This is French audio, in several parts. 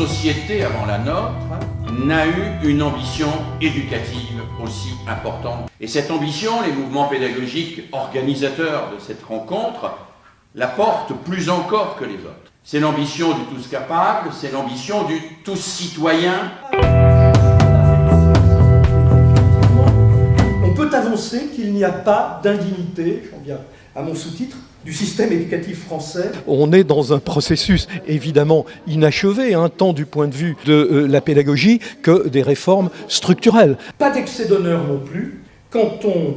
société avant la nôtre n'a eu une ambition éducative aussi importante. Et cette ambition, les mouvements pédagogiques organisateurs de cette rencontre la portent plus encore que les autres. C'est l'ambition du tous capable, c'est l'ambition du tous citoyen. On peut avancer qu'il n'y a pas d'indignité, j'en viens à mon sous-titre, du système éducatif français. On est dans un processus évidemment inachevé, tant du point de vue de la pédagogie que des réformes structurelles. Pas d'excès d'honneur non plus, quand on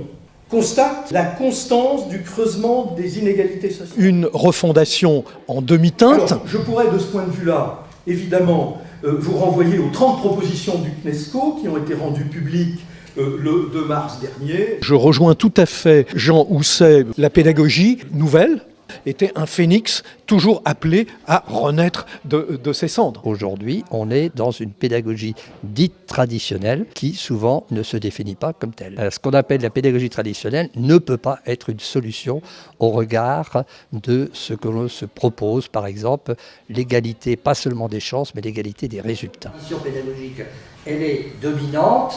constate la constance du creusement des inégalités sociales. Une refondation en demi-teinte. Alors, je pourrais de ce point de vue-là, évidemment, vous renvoyer aux 30 propositions du CNESCO qui ont été rendues publiques le 2 mars dernier. Je rejoins tout à fait Jean Housset. La pédagogie nouvelle était un phénix toujours appelé à renaître de ses cendres. Aujourd'hui, on est dans une pédagogie dite traditionnelle qui souvent ne se définit pas comme telle. Ce qu'on appelle la pédagogie traditionnelle ne peut pas être une solution au regard de ce que l'on se propose, par exemple l'égalité pas seulement des chances mais l'égalité des résultats. La tradition pédagogique, elle est dominante,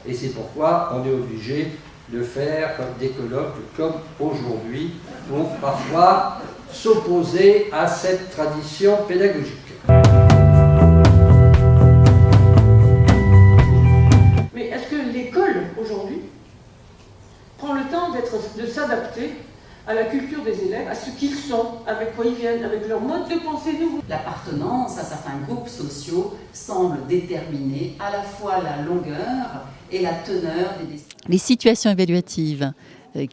et c'est pourquoi on est obligé de faire des colloques comme aujourd'hui pour parfois s'opposer à cette tradition pédagogique. Mais est-ce que l'école aujourd'hui prend le temps de s'adapter à la culture des élèves, à ce qu'ils sont, avec quoi ils viennent, avec leur mode de pensée nouveau? L'appartenance à certains groupes sociaux semble déterminer à la fois la longueur et la teneur des décisions. Les situations évaluatives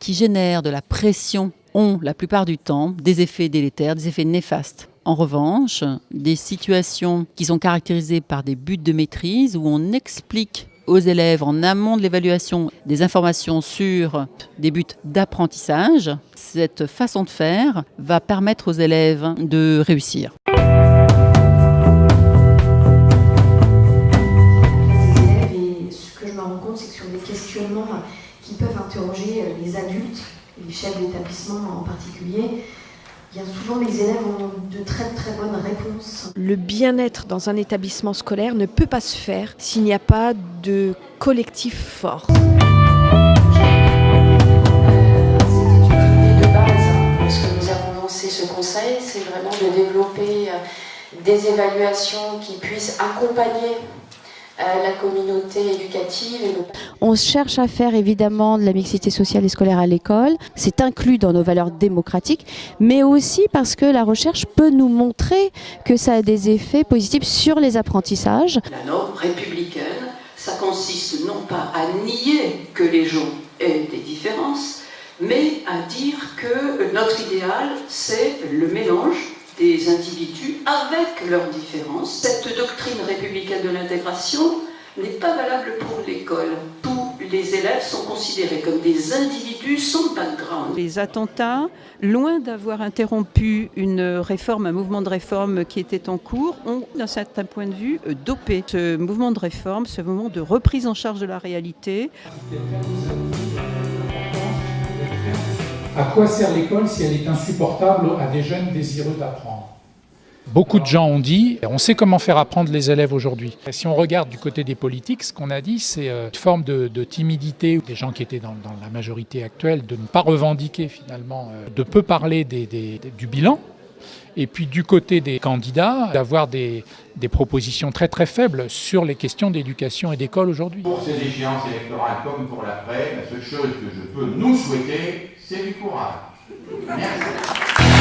qui génèrent de la pression ont, la plupart du temps, des effets délétères, des effets néfastes. En revanche, des situations qui sont caractérisées par des buts de maîtrise où on explique aux élèves en amont de l'évaluation des informations sur des buts d'apprentissage, cette façon de faire va permettre aux élèves de réussir. Ce que je me rends compte, c'est que sur des questionnements qui peuvent interroger les adultes, les chefs d'établissement en particulier, bien souvent les élèves ont de très très bonnes réponses. Le bien-être dans un établissement scolaire ne peut pas se faire s'il n'y a pas de collectif fort. C'était une idée de base. Lorsque nous avons lancé ce conseil, c'est vraiment de développer des évaluations qui puissent accompagner la communauté éducative. On cherche à faire évidemment de la mixité sociale et scolaire à l'école. C'est inclus dans nos valeurs démocratiques, mais aussi parce que la recherche peut nous montrer que ça a des effets positifs sur les apprentissages. La norme républicaine, ça consiste non pas à nier que les gens aient des différences, mais à dire que notre idéal, c'est le mélange des individus avec leurs différences. Cette doctrine républicaine de l'intégration n'est pas valable pour l'école. Tous les élèves sont considérés comme des individus sans background. Les attentats, loin d'avoir interrompu une réforme, un mouvement de réforme qui était en cours, ont, d'un certain point de vue, dopé ce mouvement de réforme, ce moment de reprise en charge de la réalité. À quoi sert l'école si elle est insupportable à des jeunes désireux d'apprendre ? Beaucoup de gens ont dit, on sait comment faire apprendre les élèves aujourd'hui. Si on regarde du côté des politiques, ce qu'on a dit, c'est une forme de timidité des gens qui étaient dans la majorité actuelle, de ne pas revendiquer finalement, de peu parler du bilan. Et puis du côté des candidats, d'avoir des propositions très très faibles sur les questions d'éducation et d'école aujourd'hui. Pour ces échéances électorales comme pour l'après, la seule chose que je peux nous souhaiter, c'est du courage. Merci.